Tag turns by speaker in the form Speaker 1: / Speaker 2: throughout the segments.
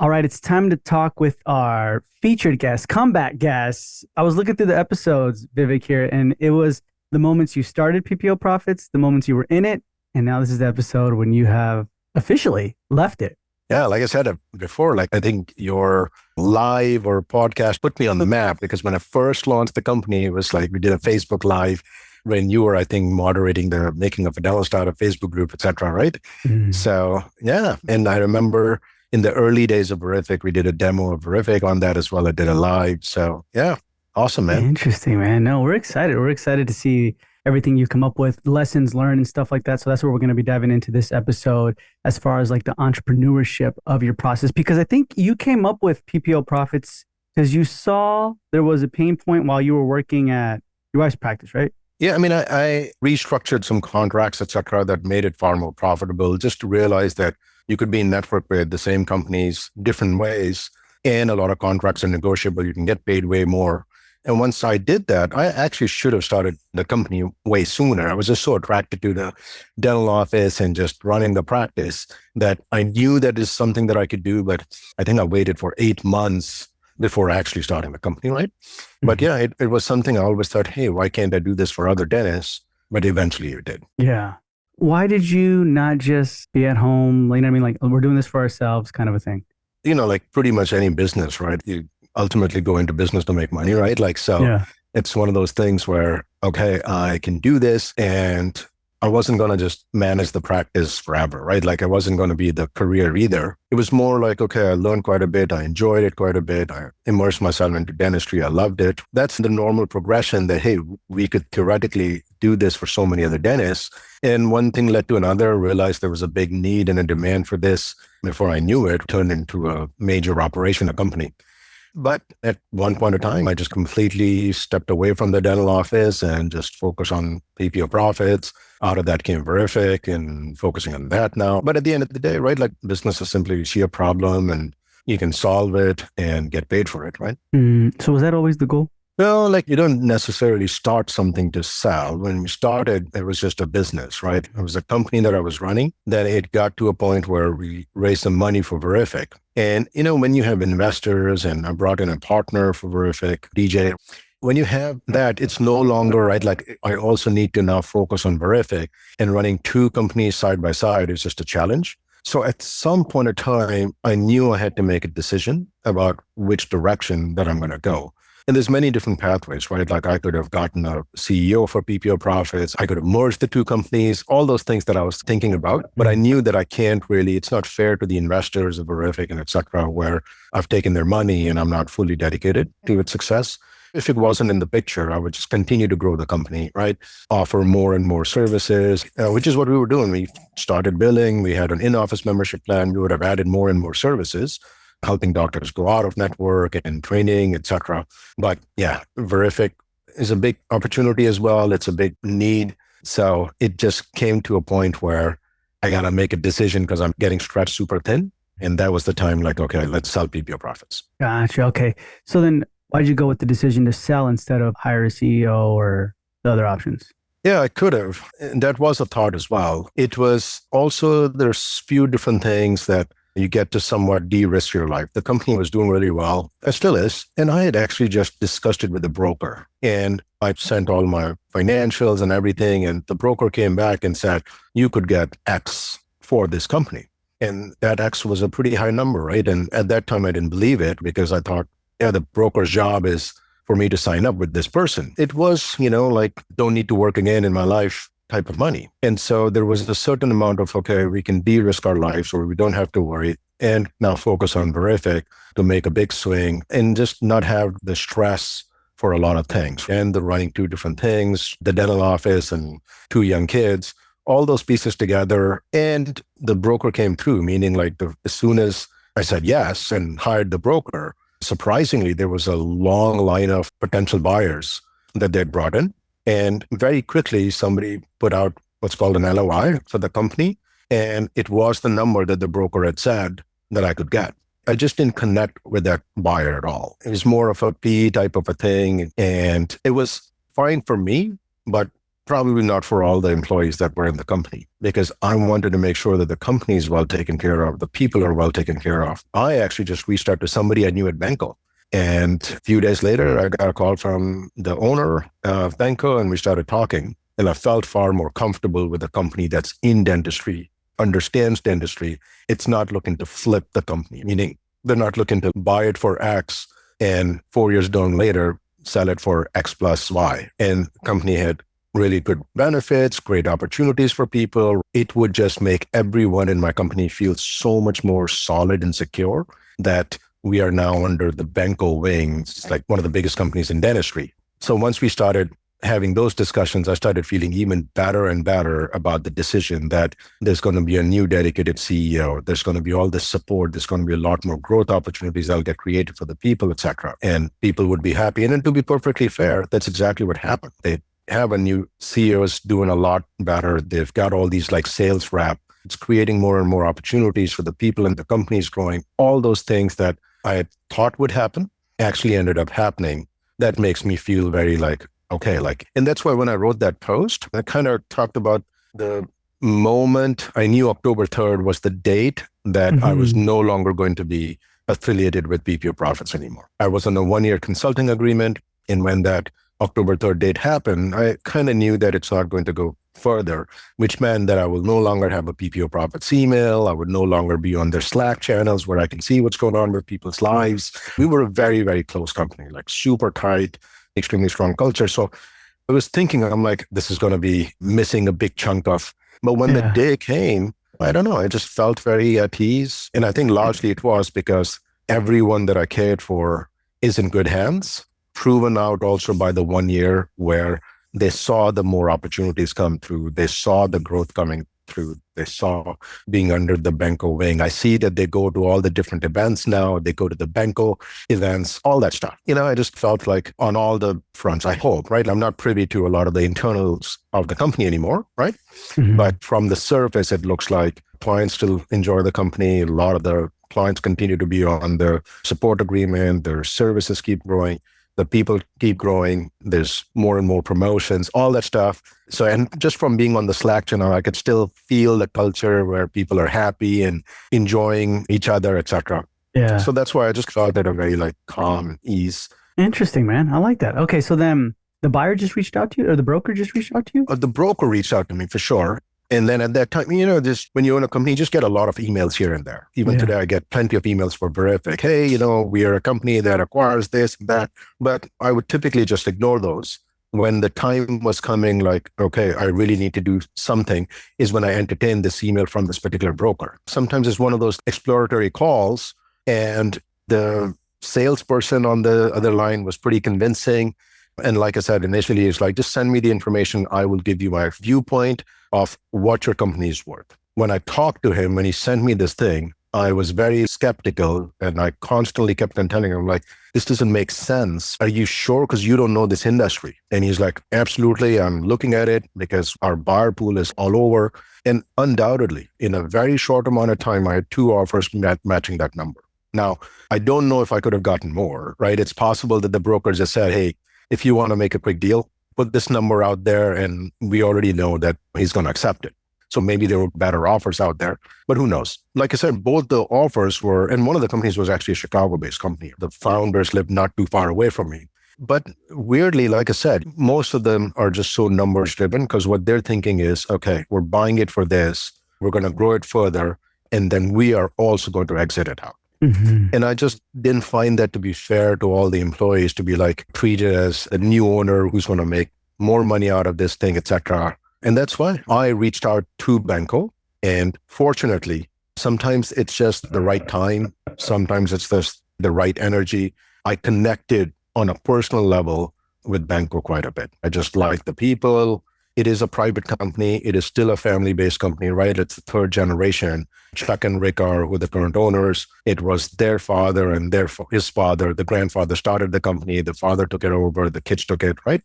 Speaker 1: All right, it's time to talk with our featured guest, comeback guest. I was looking through the episodes, Vivek here, and it was the moments you started PPO Profits, the moments you were in it, and now this is the episode when you have officially left it.
Speaker 2: Yeah, like I said before, like I think your live or podcast put me on the map because when I first launched the company, it was like we did a Facebook Live when you were, I think, moderating the making of a Dallas startup Facebook group, etc. Right?
Speaker 1: Mm.
Speaker 2: So yeah, and I remember in the early days of Verific, we did a demo of Verific on that as well. I did a live. So yeah, awesome, man.
Speaker 1: Interesting, man. No, we're excited. We're excited to see everything you come up with, lessons learned, and stuff like that. So that's what we're going to be diving into this episode as far as like the entrepreneurship of your process. Because I think you came up with PPO Profits because you saw there was a pain point while you were working at your wife's practice, right?
Speaker 2: Yeah, I mean, I restructured some contracts, etc., that made it far more profitable. Just to realize that you could be in network with the same companies different ways, and a lot of contracts are negotiable. You can get paid way more. And once I did that, I actually should have started the company way sooner. I was just so attracted to the dental office and just running the practice that I knew that is something that I could do. But I think I waited for 8 months before actually starting the company, right? But
Speaker 1: Mhm.
Speaker 2: yeah, it was something I always thought, hey, why can't I do this for other dentists? But eventually it did.
Speaker 1: Yeah. Why did you not just be at home? Like, you know what I mean? Like, we're doing this for ourselves, kind of a thing.
Speaker 2: Like pretty much any business, right? You ultimately go into business to make money, right? Like, so
Speaker 1: Yeah.
Speaker 2: it's one of those things where, okay, I can do this and I wasn't going to just manage the practice forever, right? Like I wasn't going to be the career either. It was more like, okay, I learned quite a bit. I enjoyed it quite a bit. I immersed myself into dentistry. I loved it. That's the normal progression that, hey, we could theoretically do this for so many other dentists. And one thing led to another, realized there was a big need and a demand for this. Before I knew it, turned into a major operation, a company. But at one point in time, I just completely stepped away from the dental office and just focused on PPO profits. Out of that came Verific and focusing on that now. But at the end of the day, right, like business is simply you see a problem and you can solve it and get paid for it, right?
Speaker 1: So was that always the goal?
Speaker 2: Well, like you don't necessarily start something to sell. When we started, it was just a business, right? It was a company that I was running. Then it got to a point where we raised some money for Verific. And, when you have investors and I brought in a partner for Verific, DJ, when you have that, it's no longer, right? Like I also need to now focus on Verific and running two companies side by side is just a challenge. So at some point in time, I knew I had to make a decision about which direction that I'm going to go. And there's many different pathways, right? Like I could have gotten a CEO for PPO Profits. I could have merged the two companies, all those things that I was thinking about. But I
Speaker 1: Mhm.
Speaker 2: knew that I can't really, it's not fair to the investors of Verific and et cetera, where I've taken their money and I'm not fully dedicated to its success. If it wasn't in the picture, I would just continue to grow the company, right? Offer more and more services, which is what we were doing. We started billing, we had an in office membership plan, we would have added more and more services helping doctors go out of network and training, etc. But yeah, Verific is a big opportunity as well. It's a big need. So it just came to a point where I got to make a decision because I'm getting stretched super thin. And that was the time like, okay, let's sell PPO profits.
Speaker 1: Gotcha. Okay. So then why'd you go with the decision to sell instead of hire a CEO or the other options?
Speaker 2: Yeah, I could have. And that was a thought as well. It was also, there's few different things that you get to somewhat de-risk your life. The company was doing really well. It still is. And I had actually just discussed it with the broker. And I sent all my financials and everything. And the broker came back and said, you could get X for this company. And that X was a pretty high number, right? And at that time, I didn't believe it because I thought, yeah, the broker's job is for me to sign up with this person. It was, like don't need to work again in my life type of money. And so there was a certain amount of, okay, we can de-risk our lives or we don't have to worry and now focus on Verific to make a big swing and just not have the stress for a lot of things. And the running two different things, the dental office and two young kids, all those pieces together. And the broker came through, meaning like as soon as I said yes and hired the broker, surprisingly, there was a long line of potential buyers that they'd brought in. And very quickly, somebody put out what's called an LOI for the company. And it was the number that the broker had said that I could get. I just didn't connect with that buyer at all. It was more of a P type of a thing. And it was fine for me, but Probably not for all the employees that were in the company, because I wanted to make sure that the company is well taken care of, the people are well taken care of. I actually just reached out to somebody I knew at Banco. And a few days later, I got a call from the owner of Banco, and we started talking. And I felt far more comfortable with a company that's in dentistry, understands dentistry. It's not looking to flip the company, meaning they're not looking to buy it for X and 4 years down later, sell it for X plus Y. And the company had really good benefits, great opportunities for people. It would just make everyone in my company feel so much more solid and secure that we are now under the Banco wing. It's like one of the biggest companies in dentistry. So once we started having those discussions, I started feeling even better and better about the decision that there's going to be a new dedicated CEO. There's going to be all this support. There's going to be a lot more growth opportunities that'll get created for the people, etc. And people would be happy. And then to be perfectly fair, that's exactly what happened. They have a new CEO's doing a lot better. They've got all these like sales rep. It's creating more and more opportunities for the people, and the company's growing. All those things that I had thought would happen actually ended up happening. That makes me feel very like, okay, like, and that's why when I wrote that post, I kind of talked about the moment I knew October 3rd was the date that I was no longer going to be affiliated with PPO Profits anymore. I was on a 1-year consulting agreement. And when that October 3rd date happened, I kind of knew that it's not going to go further, which meant that I will no longer have a PPO Profits email. I would no longer be on their Slack channels where I can see what's going on with people's lives. We were a very, very close company, like super tight, extremely strong culture. So I was thinking, I'm like, this is going to be missing a big chunk of, but when the day came, I don't know, I just felt very at ease. And I think largely it was because everyone that I cared for is in good hands, proven out also by the 1 year where they saw the more opportunities come through. They saw the growth coming through. They saw being under the Banco wing. I see that they go to all the different events now. They go to the Banco events, all that stuff. I just felt like on all the fronts, I hope, right? I'm not privy to a lot of the internals of the company anymore, right? But from the surface, it looks like clients still enjoy the company. A lot of the clients continue to be on the support agreement. Their services keep growing. The people keep growing. There's more and more promotions, all that stuff. So, and just from being on the Slack channel, I could still feel the culture where people are happy and enjoying each other, etc.
Speaker 1: Yeah.
Speaker 2: So that's why I just felt at a very like calm ease.
Speaker 1: Interesting, man. I like that. Okay, so then the buyer just reached out to you, or the broker just reached out to you?
Speaker 2: The broker reached out to me for sure. And then at that time, just when you own a company, you just get a lot of emails here and there. Even today, I get plenty of emails for Verific. Hey, we are a company that acquires this, that. But I would typically just ignore those. When the time was coming, like, okay, I really need to do something, is when I entertained this email from this particular broker. Sometimes it's one of those exploratory calls, and the salesperson on the other line was pretty convincing. And like I said, initially, it's like, just send me the information. I will give you my viewpoint of what your company is worth. When I talked to him, when he sent me this thing, I was very skeptical, and I constantly kept on telling him, like, this doesn't make sense. Are you sure? Because you don't know this industry. And he's like, absolutely. I'm looking at it because our buyer pool is all over. And undoubtedly, in a very short amount of time, I had 2 offers matching that number. Now, I don't know if I could have gotten more, right? It's possible that the broker just said, hey, if you want to make a quick deal, put this number out there, and we already know that he's going to accept it. So maybe there were better offers out there, but who knows? Like I said, both the offers were, and one of the companies was actually a Chicago-based company. The founders lived not too far away from me. But weirdly, like I said, most of them are just so numbers driven, because what they're thinking is, okay, we're buying it for this, we're going to grow it further, and then we are also going to exit it out. And I just didn't find that to be fair to all the employees, to be like treated as a new owner who's going to make more money out of this thing, etc. And that's why I reached out to Banco. And fortunately, sometimes it's just the right time. Sometimes it's just the right energy. I connected on a personal level with Banco quite a bit. I just like the people. It is a private company. It is still a family-based company, right? It's the 3rd generation. Chuck and Rick are with the current owners. It was their father and his father. The grandfather started the company. The father took it over. The kids took it, right?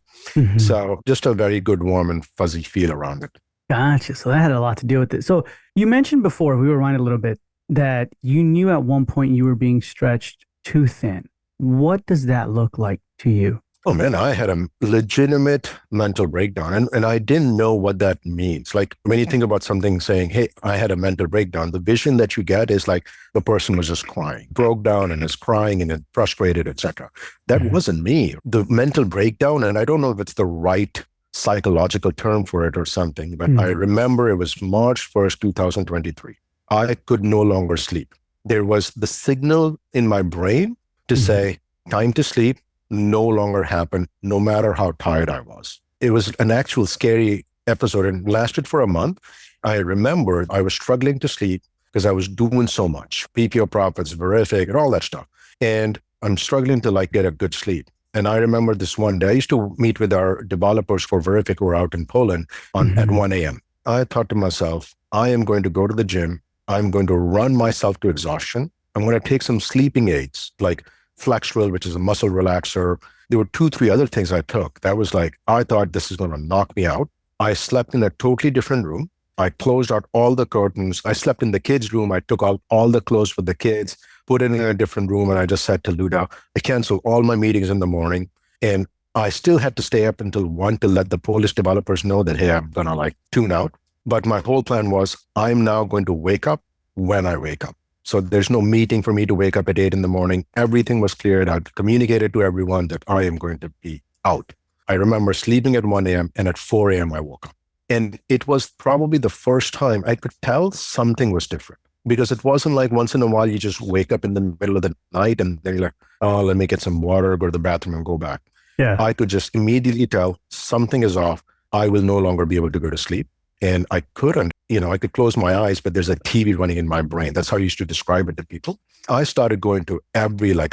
Speaker 2: So just a very good, warm and fuzzy feel around it.
Speaker 1: Gotcha. So that had a lot to do with it. So you mentioned before, we were reminded a little bit, that you knew at one point you were being stretched too thin. What does that look like to you?
Speaker 2: Oh man, I had a legitimate mental breakdown and I didn't know what that means. Like when you think about something saying, hey, I had a mental breakdown, the vision that you get is like the person was just crying, broke down and is crying and is frustrated, etc. That
Speaker 1: Mhm.
Speaker 2: wasn't me. The mental breakdown, and I don't know if it's the right psychological term for it or something, but I
Speaker 1: Mhm.
Speaker 2: remember it was March 1st, 2023. I could no longer sleep. There was the signal in my brain to
Speaker 1: Mhm.
Speaker 2: say, time to sleep no longer happened, no matter how tired I was. It was an actual scary episode and lasted for a month. I remember I was struggling to sleep because I was doing so much, PPO Profits, Verific, and all that stuff. And I'm struggling to like get a good sleep. And I remember this one day, I used to meet with our developers for Verific who are out in Poland at
Speaker 1: Mhm.
Speaker 2: 1 a.m. I thought to myself, I am going to go to the gym. I'm going to run myself to exhaustion. I'm going to take some sleeping aids like Flexwell, which is a muscle relaxer. There were two, three other things I took. That was like, I thought this is going to knock me out. I slept in a totally different room. I closed out all the curtains. I slept in the kids' room. I took out all the clothes for the kids, put it in a different room, and I just said to Luda, I canceled all my meetings in the morning. And I still had to stay up until 1 to let the Polish developers know that, hey, I'm going to like tune out. But my whole plan was I'm now going to wake up when I wake up. So there's no meeting for me to wake up at 8 in the morning. Everything was cleared. I'd communicated to everyone that I am going to be out. I remember sleeping at 1 a.m. and at 4 a.m. I woke up. And it was probably the first time I could tell something was different because it wasn't like once in a while you just wake up in the middle of the night and then you're like, oh, let me get some water, go to the bathroom and go back.
Speaker 1: Yeah.
Speaker 2: I could just immediately tell something is off. I will no longer be able to go to sleep. And I couldn't, I could close my eyes, but there's a TV running in my brain. That's how I used to describe it to people. I started going to I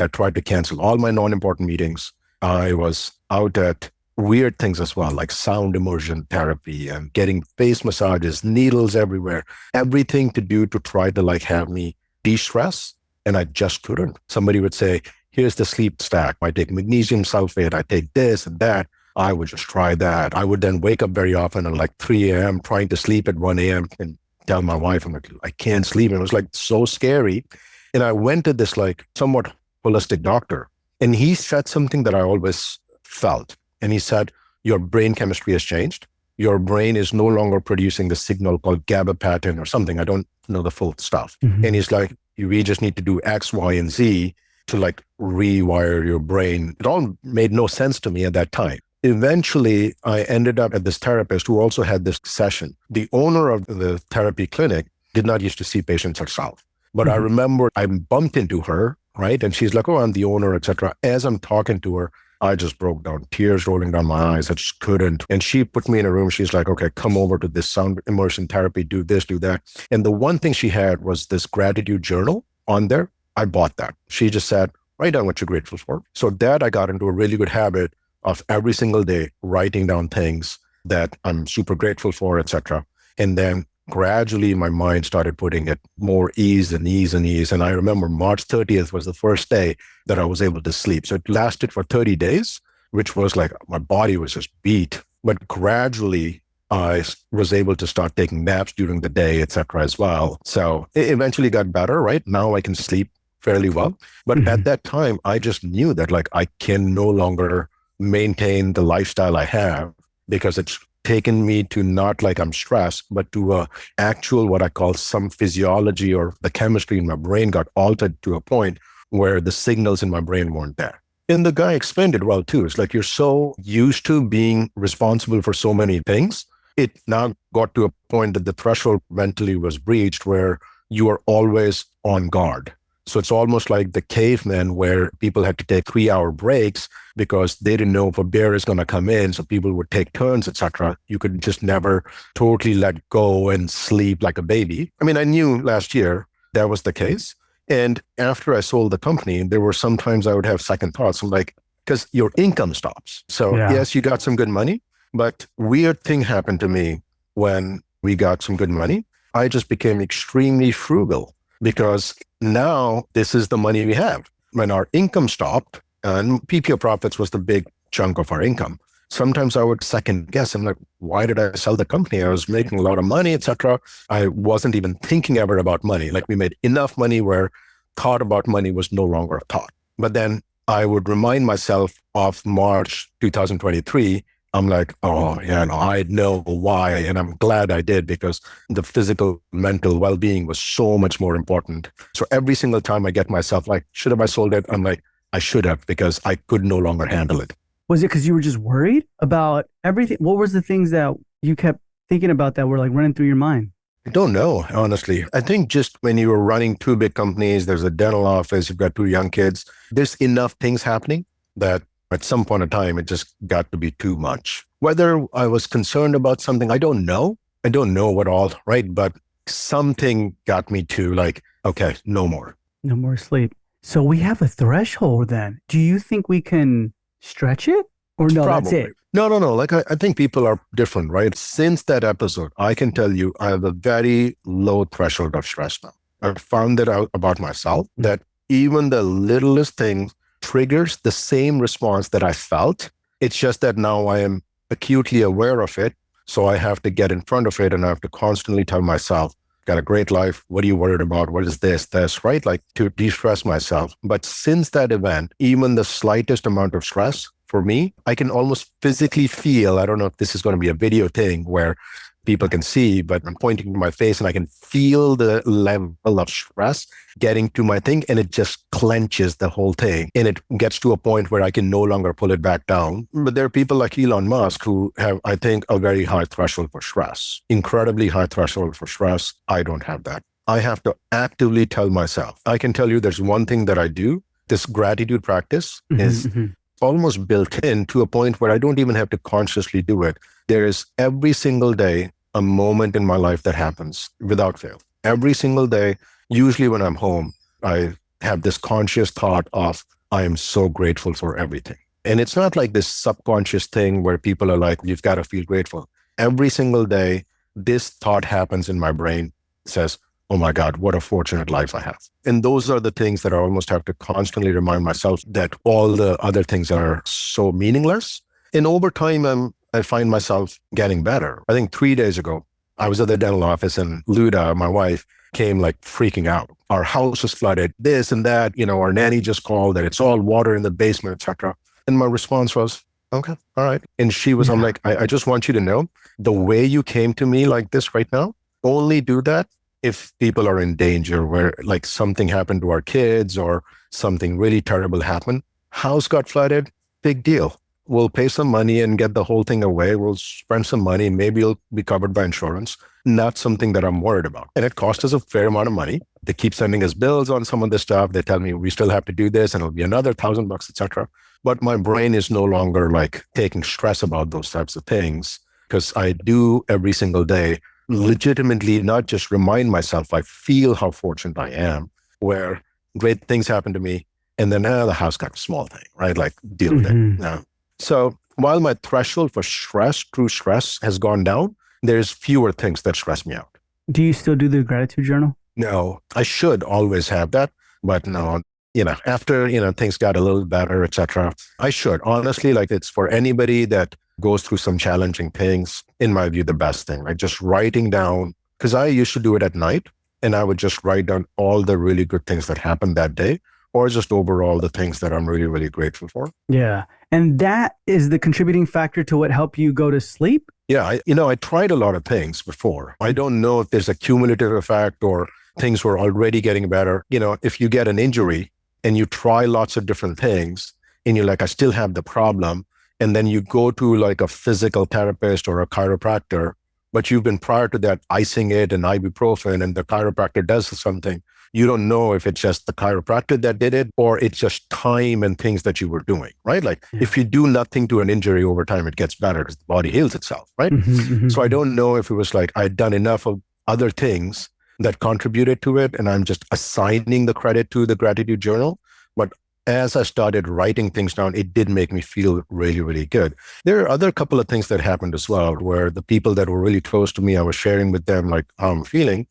Speaker 2: tried to cancel all my non important meetings. I was out at weird things as well, like sound immersion therapy and getting face massages, needles everywhere, everything to do to try to like have me de stress. And I just couldn't. Somebody would say, here's the sleep stack. I take magnesium sulfate, I take this and that. I would just try that. I would then wake up very often at like 3 a.m. trying to sleep at 1 a.m. and tell my wife, I'm like, I can't sleep. And it was like so scary. And I went to this like somewhat holistic doctor and he said something that I always felt. And he said, your brain chemistry has changed. Your brain is no longer producing the signal called GABA pattern or something. I don't know the full stuff. And
Speaker 1: Mhm.
Speaker 2: he's like, we just need to do X, Y, and Z to like rewire your brain. It all made no sense to me at that time. Eventually, I ended up at this therapist who also had this session. The owner of the therapy clinic did not used to see patients herself. But I
Speaker 1: Mhm.
Speaker 2: remember I bumped into her, right? And she's like, oh, I'm the owner, etc. As I'm talking to her, I just broke down, tears rolling down my eyes. I just couldn't. And she put me in a room. She's like, okay, come over to this sound immersion therapy, do this, do that. And the one thing she had was this gratitude journal on there. I bought that. She just said, write down what you're grateful for. So that I got into a really good habit of every single day writing down things that I'm super grateful for, etc. And then gradually my mind started putting it more ease and ease and ease. And I remember March 30th was the first day that I was able to sleep. So it lasted for 30 days, which was like my body was just beat. But gradually I was able to start taking naps during the day, etc. as well. So it eventually got better, right? Now I can sleep fairly well. But at
Speaker 1: Mhm.
Speaker 2: that time, I just knew that like I can no longer maintain the lifestyle I have because it's taken me to not like I'm stressed, but to a actual what I call some physiology or the chemistry in my brain got altered to a point where the signals in my brain weren't there. And the guy explained it well too. It's like you're so used to being responsible for so many things. It now got to a point that the threshold mentally was breached where you are always on guard. So it's almost like the cavemen where people had to take 3 hour breaks because they didn't know if a bear is going to come in. So people would take turns, etc. You could just never totally let go and sleep like a baby. I mean, I knew last year that was the case. And after I sold the company, there were sometimes I would have second thoughts. I'm like, because your income stops. So
Speaker 1: Yeah.
Speaker 2: yes, you got some good money, but weird thing happened to me when we got some good money. I just became extremely frugal because now this is the money we have. When our income stopped, and PPO Profits was the big chunk of our income. Sometimes I would second guess. I'm like, why did I sell the company? I was making a lot of money, etc. I wasn't even thinking ever about money. Like we made enough money where thought about money was no longer a thought. But then I would remind myself of March 2023. I'm like, oh, yeah, no, I know why. And I'm glad I did because the physical, mental well being was so much more important. So every single time I get myself like, should have I sold it? I'm like, I should have because I could no longer handle it.
Speaker 1: Was it because you were just worried about everything? What was the things that you kept thinking about that were like running through your mind?
Speaker 2: I don't know, honestly. I think just when you were running two big companies, there's a dental office, you've got two young kids, there's enough things happening that at some point in time, it just got to be too much. Whether I was concerned about something, I don't know. I don't know what all, right? But something got me to like, okay, no more.
Speaker 1: No more sleep. So we have a threshold then. Do you think we can stretch it? Or no, that's
Speaker 2: Probably.
Speaker 1: it.
Speaker 2: No, no, no. Like, I think people are different, right? Since that episode, I can tell you I have a very low threshold of stress now. I've found that out about myself that even the littlest thing triggers the same response that I felt. It's just that now I am acutely aware of it. So I have to get in front of it and I have to constantly tell myself, got a great life. What are you worried about? What is this, right? Like to de-stress myself. But since that event, even the slightest amount of stress for me, I can almost physically feel, I don't know if this is going to be a video thing where people can see, but I'm pointing to my face and I can feel the level of stress getting to my thing and it just clenches the whole thing. And it gets to a point where I can no longer pull it back down. But there are people like Elon Musk who have, I think, a very high threshold for stress, incredibly high threshold for stress. I don't have that. I have to actively tell myself. I can tell you there's one thing that I do. This gratitude practice is almost built in to a point where I don't even have to consciously do it. There is every single day a moment in my life that happens without fail. Every single day, usually when I'm home, I have this conscious thought of, I am so grateful for everything. And it's not like this subconscious thing where people are like, you've got to feel grateful. Every single day, this thought happens in my brain, says, oh my God, what a fortunate life I have. And those are the things that I almost have to constantly remind myself that all the other things are so meaningless. And over time, I find myself getting better. I think 3 days ago, I was at the dental office and Luda, my wife, came like freaking out. Our house was flooded, this and that, our nanny just called that it's all water in the basement, etc. And my response was, okay, all right. And she was, I'm like, I just want you to know the way you came to me like this right now, only do that if people are in danger where like something happened to our kids or something really terrible happened. House got flooded, big deal. We'll pay some money and get the whole thing away. We'll spend some money. Maybe it'll be covered by insurance. Not something that I'm worried about. And it cost us a fair amount of money. They keep sending us bills on some of this stuff. They tell me we still have to do this and it'll be another $1,000, etc. But my brain is no longer like taking stress about those types of things because I do every single day legitimately not just remind myself, I feel how fortunate I am, where great things happen to me. And then the house got a small thing, right? Like deal with it. No. So while my threshold for stress, true stress has gone down, there's fewer things that stress me out.
Speaker 1: Do you still do the gratitude journal?
Speaker 2: No, I should always have that, but no, after, things got a little better, etc. I should honestly, like it's for anybody that goes through some challenging things, in my view, the best thing, right? Just writing down, because I used to do it at night and I would just write down all the really good things that happened that day, or just overall the things that I'm really, really grateful for.
Speaker 1: Yeah. And that is the contributing factor to what helped you go to sleep?
Speaker 2: Yeah. I tried a lot of things before. I don't know if there's a cumulative effect or things were already getting better. If you get an injury and you try lots of different things and you're like, I still have the problem. And then you go to like a physical therapist or a chiropractor, but you've been prior to that icing it and ibuprofen and the chiropractor does something. You don't know if it's just the chiropractor that did it or it's just time and things that you were doing, right? Like if you do nothing to an injury over time, it gets better because the body heals itself, right? So I don't know if it was like I'd done enough of other things that contributed to it and I'm just assigning the credit to the gratitude journal. But as I started writing things down, it did make me feel really, really good. There are other couple of things that happened as well, where the people that were really close to me, I was sharing with them like how I'm feeling.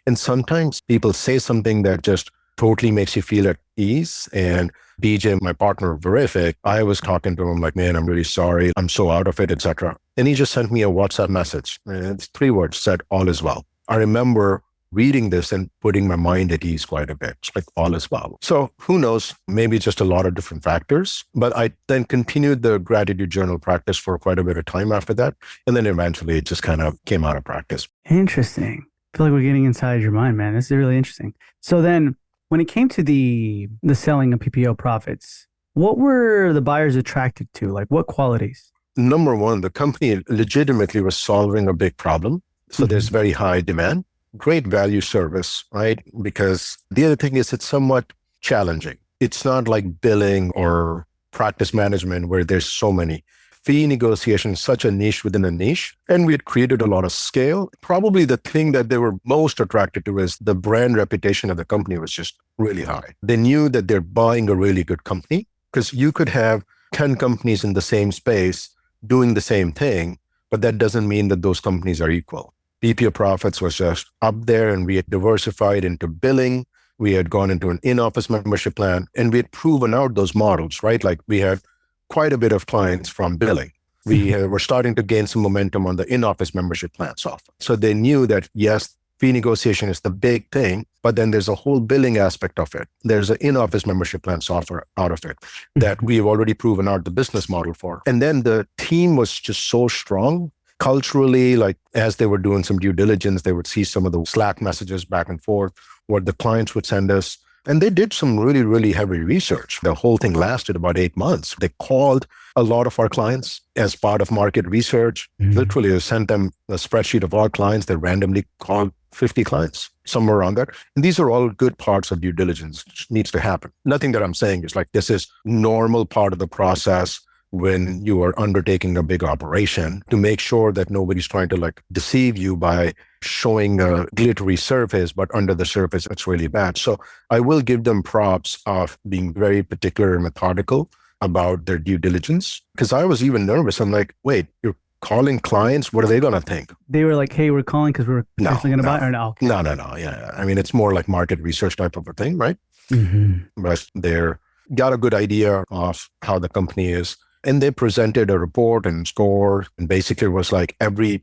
Speaker 2: And sometimes people say something that just totally makes you feel at ease. And BJ, my partner, Vivek, I was talking to him like, man, I'm really sorry. I'm so out of it, etc. And he just sent me a WhatsApp message. And it's 3 words, said, all is well. I remember reading this and putting my mind at ease quite a bit. It's like all is well. So who knows, maybe just a lot of different factors. But I then continued the gratitude journal practice for quite a bit of time after that. And then eventually it just kind of came out of practice.
Speaker 1: Interesting. I feel like we're getting inside your mind, man. This is really interesting. So then when it came to the selling of PPO profits, what were the buyers attracted to? Like what qualities?
Speaker 2: Number one, the company legitimately was solving a big problem. So there's very high demand, great value service, right? Because the other thing is it's somewhat challenging. It's not like billing or practice management where there's so many. Fee negotiation is such a niche within a niche. And we had created a lot of scale. Probably the thing that they were most attracted to is the brand reputation of the company was just really high. They knew that they're buying a really good company because you could have 10 companies in the same space doing the same thing, but that doesn't mean that those companies are equal. PPO Profits was just up there, and we had diversified into billing. We had gone into an in-office membership plan, and we had proven out those models, right? Like we had quite a bit of clients from billing. We were starting to gain some momentum on the in-office membership plan software. So they knew that, yes, fee negotiation is the big thing, but then there's a whole billing aspect of it. There's an in-office membership plan software out of it that we've already proven out the business model for. And then the team was just so strong culturally, like as they were doing some due diligence, they would see some of the Slack messages back and forth, what the clients would send us. And they did some really, really heavy research. The whole thing lasted about 8 months. They called a lot of our clients as part of market research. Literally, they sent them a spreadsheet of all clients. They randomly called 50 clients, somewhere around that. And these are all good parts of due diligence, which needs to happen. Nothing that I'm saying is like, this is normal part of the process when you are undertaking a big operation to make sure that nobody's trying to like deceive you by showing a glittery surface, but under the surface, it's really bad. So I will give them props of being very particular and methodical about their due diligence. Because I was even nervous. I'm like, wait, you're calling clients? What are they going to think?
Speaker 1: They were like, hey, we're calling because we're potentially going to buy or no? Okay.
Speaker 2: No. Yeah. I mean, it's more like market research type of a thing, right? But they're got a good idea of how the company is. And they presented a report and score, and basically it was like every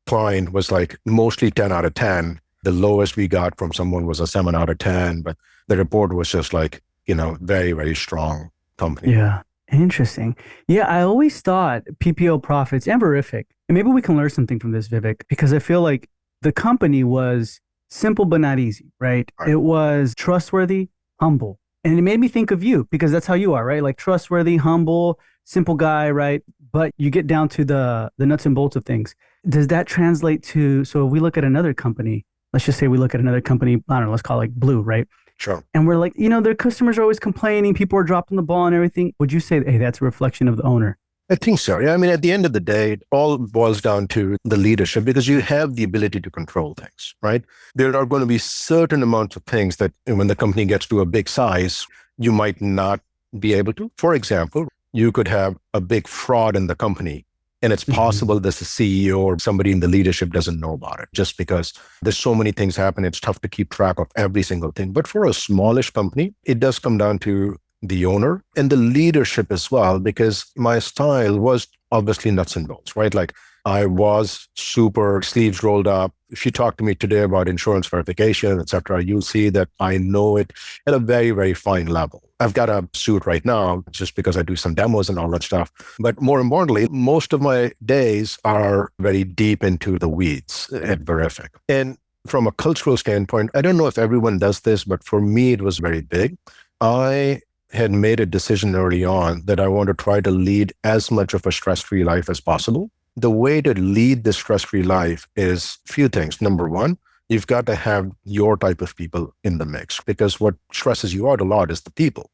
Speaker 2: client was like mostly 10 out of 10. The lowest we got from someone was a 7 out of 10, but the report was just like, very, very strong company.
Speaker 1: Yeah. Interesting. Yeah, I always thought PPO Profits and Verific, and maybe we can learn something from this, Vivek, because I feel like the company was simple but not easy, right? It was trustworthy, humble. And it made me think of you because that's how you are, right? Like trustworthy, humble, simple guy, right? But you get down to the nuts and bolts of things. Does that translate to, so if we look at another company, let's just say we look at another company, I don't know, let's call it like Blue, right?
Speaker 2: Sure.
Speaker 1: And we're like, their customers are always complaining, people are dropping the ball and everything. Would you say, hey, that's a reflection of the owner?
Speaker 2: I think so. Yeah. I mean, at the end of the day, it all boils down to the leadership because you have the ability to control things, right? There are going to be certain amounts of things that when the company gets to a big size, you might not be able to. For example, you could have a big fraud in the company, and it's possible that the CEO or somebody in the leadership doesn't know about it just because there's so many things happen. It's tough to keep track of every single thing. But for a smallish company, it does come down to the owner and the leadership as well, because my style was obviously nuts and bolts, right? Like I was super sleeves rolled up. If you talk to me today about insurance verification, et cetera, you'll see that I know it at a very, very fine level. I've got a suit right now just because I do some demos and all that stuff. But more importantly, most of my days are very deep into the weeds at Verific. And from a cultural standpoint, I don't know if everyone does this, but for me, it was very big. I had made a decision early on that I want to try to lead as much of a stress-free life as possible. The way to lead the stress-free life is a few things. Number one, you've got to have your type of people in the mix because what stresses you out a lot is the people.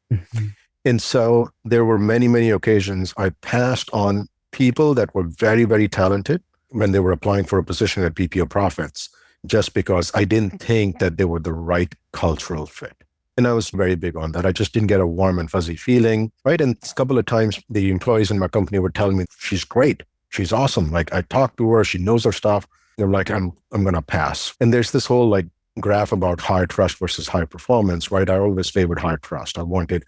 Speaker 2: And so there were many, many occasions I passed on people that were very, very talented when they were applying for a position at PPO Profits just because I didn't think that they were the right cultural fit. And I was very big on that. I just didn't get a warm and fuzzy feeling, right? And a couple of times the employees in my company were telling me, she's great. She's awesome. Like I talked to her, she knows her stuff. They're like, I'm going to pass. And there's this whole like graph about high trust versus high performance, right? I always favored high trust. I wanted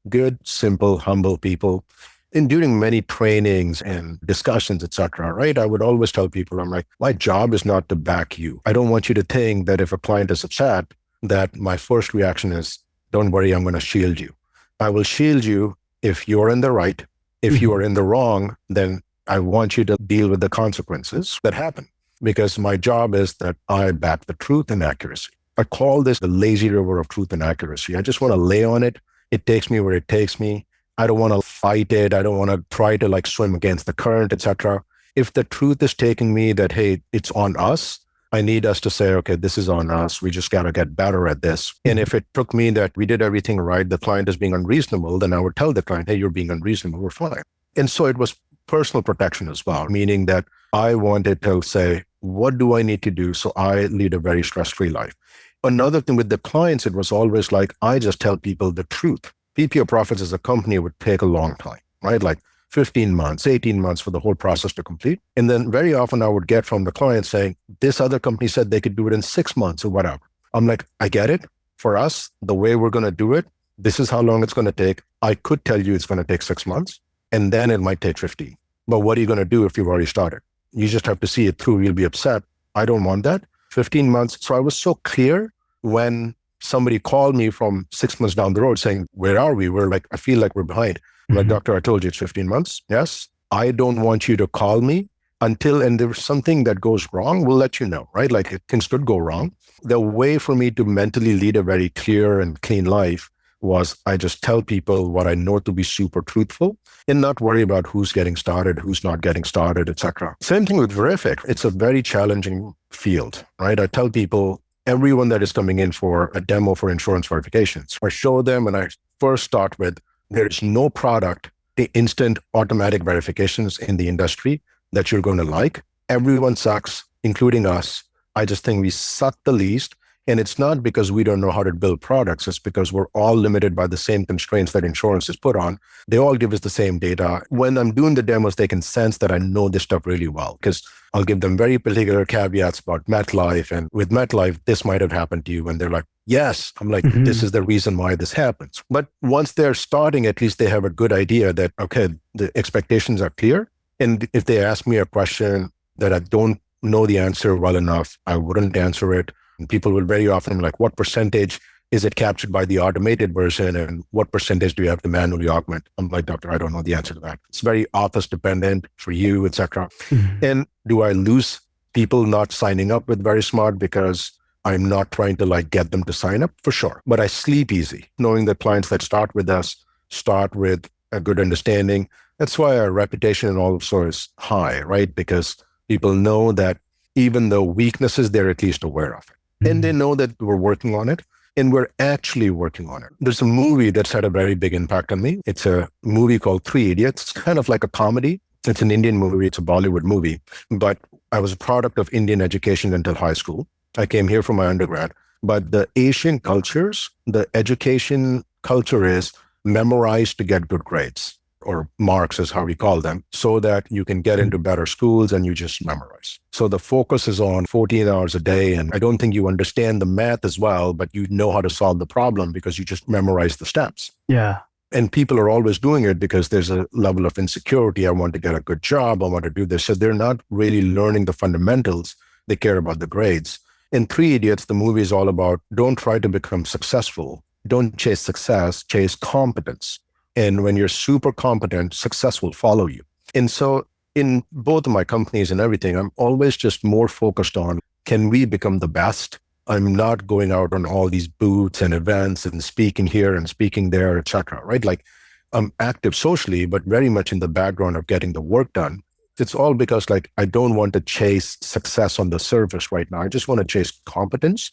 Speaker 2: good, simple, humble people. during many trainings and discussions, etc., right? I would always tell people, I'm like, my job is not to back you. I don't want you to think that if a client is upset, that my first reaction is, don't worry, I'm going to shield you. I will shield you if you're in the right. If you
Speaker 1: Mhm.
Speaker 2: are in the wrong, then I want you to deal with the consequences that happen, because my job is that I back the truth and accuracy. I call this the lazy river of truth and accuracy. I just want to lay on it. It takes me where it takes me. I don't want to fight it. I don't want to try to like swim against the current, etc. If the truth is taking me that, hey, it's on us, I need us to say, okay, this is on us. We just got to get better at this. And
Speaker 1: Mhm.
Speaker 2: if it took me that we did everything right, the client is being unreasonable, then I would tell the client, hey, you're being unreasonable. We're fine. And so it was personal protection as well, meaning that I wanted to say, what do I need to do so I lead a very stress-free life? Another thing with the clients, it was always like, I just tell people the truth. PPO Profits as a company would take a long time, right? Like 15 months, 18 months for the whole process to complete. And then very often I would get from the client saying, this other company said they could do it in 6 months or whatever. I'm like, I get it. For us, the way we're going to do it, this is how long it's going to take. I could tell you it's going to take 6 months, and then it might take 15. But what are you going to do if you've already started? You just have to see it through. You'll be upset. I don't want that. 15 months. So I was so clear when somebody called me from 6 months down the road saying, where are we? We're like, I feel like we're behind. I'm like,
Speaker 1: Mhm.
Speaker 2: doctor, I told you it's 15 months. Yes. I don't want you to call me until, and there's something that goes wrong, we'll let you know, right? Like things could go wrong. The way for me to mentally lead a very clear and clean life was I just tell people what I know to be super truthful and not worry about who's getting started, who's not getting started, etc. Same thing with Verific. It's a very challenging field, right? I tell people, everyone that is coming in for a demo for insurance verifications, I show them and I first start with, there is no product, the instant automatic verifications in the industry that you're going to like. Everyone sucks, including us. I just think we suck the least. And it's not because we don't know how to build products. It's because we're all limited by the same constraints that insurance is put on. They all give us the same data. When I'm doing the demos, they can sense that I know this stuff really well because I'll give them very particular caveats about MetLife. And with MetLife, this might have happened to you. And they're like, yes. I'm like, this
Speaker 1: Mhm.
Speaker 2: is the reason why this happens. But once they're starting, at least they have a good idea that, okay, the expectations are clear. And if they ask me a question that I don't know the answer well enough, I wouldn't answer it. And people will very often be like, what percentage is it captured by the automated version? And what percentage do you have to manually augment? I'm like, doctor, I don't know the answer to that. It's very office dependent for you, etc.
Speaker 1: Mhm.
Speaker 2: And do I lose people not signing up with Very Smart because I'm not trying to like get them to sign up? For sure. But I sleep easy knowing that clients that start with us start with a good understanding. That's why our reputation also is high, right? Because people know that even though weaknesses, they're at least aware of it. And they
Speaker 1: Mhm.
Speaker 2: know that we're working on it and we're actually working on it. There's a movie that's had a very big impact on me. It's a movie called Three Idiots. It's kind of like a comedy. It's an Indian movie. It's a Bollywood movie. But I was a product of Indian education until high school. I came here for my undergrad. But the Asian cultures, the education culture is memorize to get good grades, or marks is how we call them, so that you can get into better schools and you just memorize. So the focus is on 14 hours a day. And I don't think you understand the math as well, but you know how to solve the problem because you just memorize the steps.
Speaker 1: Yeah.
Speaker 2: And people are always doing it because there's a level of insecurity. I want to get a good job. I want to do this. So they're not really learning the fundamentals. They care about the grades. In Three Idiots, the movie is all about don't try to become successful. Don't chase success, chase competence. And when you're super competent, success will follow you. And so in both of my companies and everything, I'm always just more focused on, can we become the best? I'm not going out on all these booths and events and speaking here and speaking there, etc. Right? Like I'm active socially, but very much in the background of getting the work done. It's all because like I don't want to chase success on the surface right now. I just want to chase competence,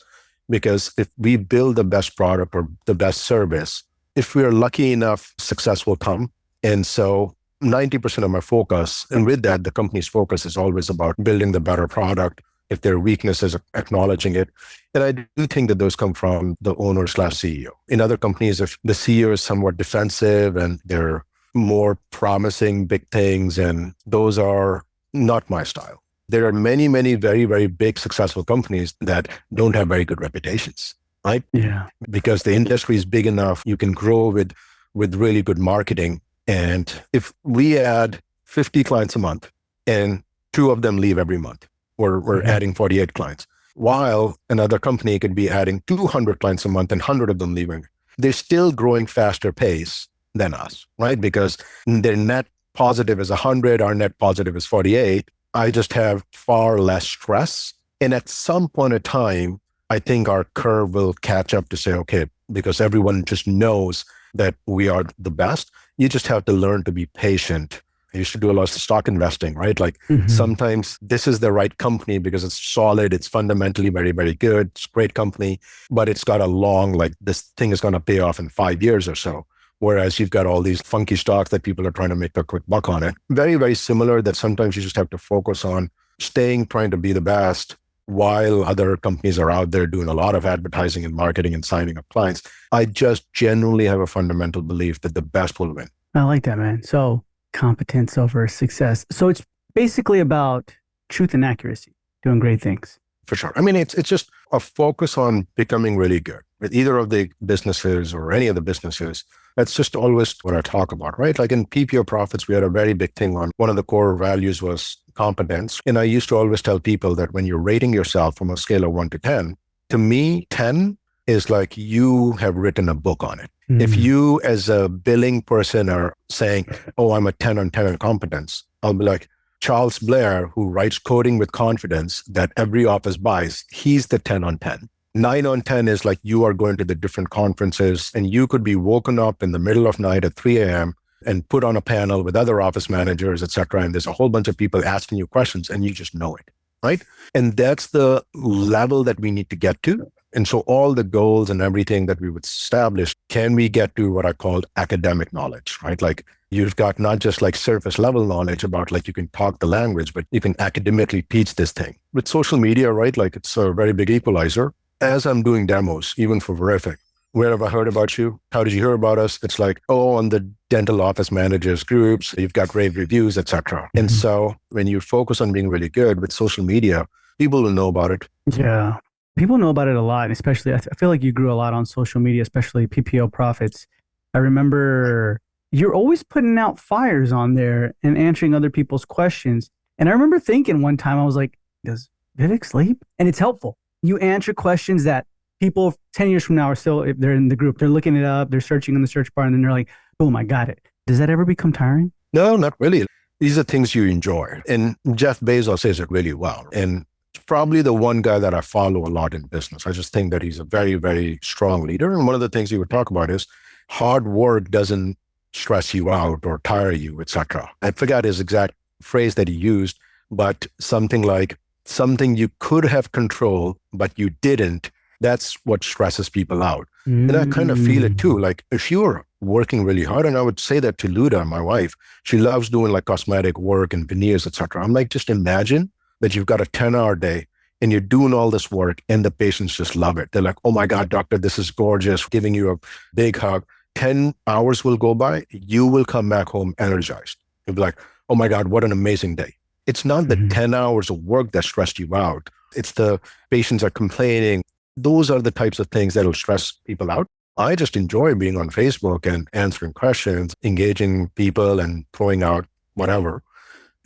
Speaker 2: because if we build the best product or the best service, if we are lucky enough, success will come. And so 90% of my focus, and with that, the company's focus is always about building the better product. If there are weaknesses, acknowledging it. And I do think that those come from the owner slash CEO. In other companies, if the CEO is somewhat defensive and they're more promising big things, and those are not my style. There are many, many very, very big successful companies that don't have very good reputations, right?
Speaker 1: Yeah.
Speaker 2: Because the industry is big enough, you can grow with really good marketing. And if we add 50 clients a month and two of them leave every month, we're
Speaker 1: Yeah.
Speaker 2: adding 48 clients. While another company could be adding 200 clients a month and 100 of them leaving, they're still growing faster pace than us, right? Because their net positive is 100, our net positive is 48. I just have far less stress. And at some point in time, I think our curve will catch up to say, okay, because everyone just knows that we are the best. You just have to learn to be patient. I used to do a lot of stock investing, right? Like
Speaker 1: Hmm.
Speaker 2: sometimes this is the right company because it's solid, it's fundamentally very, very good, it's a great company, but it's got a long, like this thing is going to pay off in 5 years or so. Whereas you've got all these funky stocks that people are trying to make a quick buck on it. Very, very similar that sometimes you just have to focus on staying, trying to be the best while other companies are out there doing a lot of advertising and marketing and signing up clients. I just genuinely have a fundamental belief that the best will win.
Speaker 1: I like that, man. So competence over success. So it's basically about truth and accuracy, doing great things.
Speaker 2: For sure. I mean, it's just a focus on becoming really good with either of the businesses or any of the businesses. That's just always what I talk about, right? Like in PPO Profits, we had a very big thing on one of the core values was competence. And I used to always tell people that when you're rating yourself from a scale of 1 to 10, to me, 10 is like you have written a book on it. If
Speaker 1: Mm.
Speaker 2: you, as a billing person, are saying, oh, I'm a 10 on 10 in competence, I'll be like, Charles Blair, who writes coding with confidence that every office buys, he's the 10 on 10. 9 on 10 is like you are going to the different conferences and you could be woken up in the middle of night at 3 a.m. and put on a panel with other office managers, et cetera. And there's a whole bunch of people asking you questions and you just know it, right? And that's the level that we need to get to. And so all the goals and everything that we would establish, can we get to what I called academic knowledge, right? Like you've got not just like surface level knowledge about like you can talk the language, but you can academically teach this thing. With social media, right? Like it's a very big equalizer. As I'm doing demos, even for Verific, where have I heard about you? How did you hear about us? It's like, oh, on the dental office managers groups, you've got rave reviews, etc. And
Speaker 1: Mhm.
Speaker 2: so when you focus on being really good with social media, people will know about it.
Speaker 1: Yeah. People know about it a lot, and especially I feel like you grew a lot on social media, especially PPO Profits. I remember you're always putting out fires on there and answering other people's questions. And I remember thinking one time, I was like, does Vivek sleep? And it's helpful. You answer questions that people 10 years from now are still, if they're in the group, they're looking it up, they're searching in the search bar, and then they're like, boom, I got it. Does that ever become tiring?
Speaker 2: No, not really. These are things you enjoy. And Jeff Bezos says it really well. And it's probably the one guy that I follow a lot in business. I just think that he's a very, very strong leader. And one of the things he would talk about is hard work doesn't stress you out or tire you, etc. I forgot his exact phrase that he used, but something like something you could have control, but you didn't. That's what stresses people out. And I kind of feel it too.
Speaker 1: Mm.
Speaker 2: Like if you're working really hard, and I would say that to Luda, my wife, she loves doing like cosmetic work and veneers, etc. I'm like, just imagine that you've got a 10-hour day and you're doing all this work and the patients just love it. They're like, oh my God, doctor, this is gorgeous, giving you a big hug. 10 hours will go by. You will come back home energized. You'll be like, oh my God, what an amazing day. It's not the
Speaker 1: Mhm.
Speaker 2: 10 hours of work that stressed you out. It's the patients are complaining. Those are the types of things that'll stress people out. I just enjoy being on Facebook and answering questions, engaging people and throwing out whatever.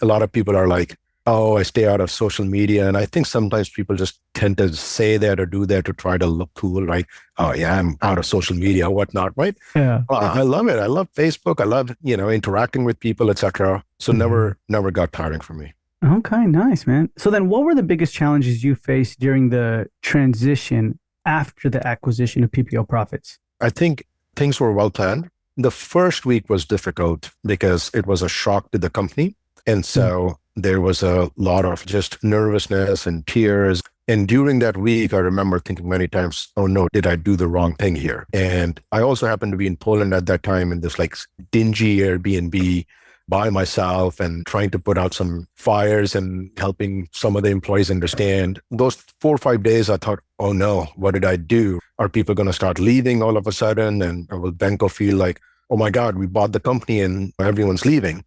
Speaker 2: A lot of people are like, oh, I stay out of social media. And I think sometimes people just tend to say that or do that to try to look cool, right? Oh, yeah, I'm out of social media, whatnot, right?
Speaker 1: Yeah.
Speaker 2: Well, I love it. I love Facebook. I love, interacting with people, etc. So
Speaker 1: Mhm.
Speaker 2: never got tiring for me.
Speaker 1: Okay, nice, man. So then what were the biggest challenges you faced during the transition after the acquisition of PPO Profits?
Speaker 2: I think things were well planned. The first week was difficult because it was a shock to the company. And
Speaker 1: Mm.
Speaker 2: so there was a lot of just nervousness and tears. And during that week, I remember thinking many times, oh no, did I do the wrong thing here? And I also happened to be in Poland at that time in this like dingy Airbnb by myself and trying to put out some fires and helping some of the employees understand. Those 4 or 5 days, I thought, oh no, what did I do? Are people going to start leaving all of a sudden? And will Benko feel like, oh my God, we bought the company and everyone's leaving?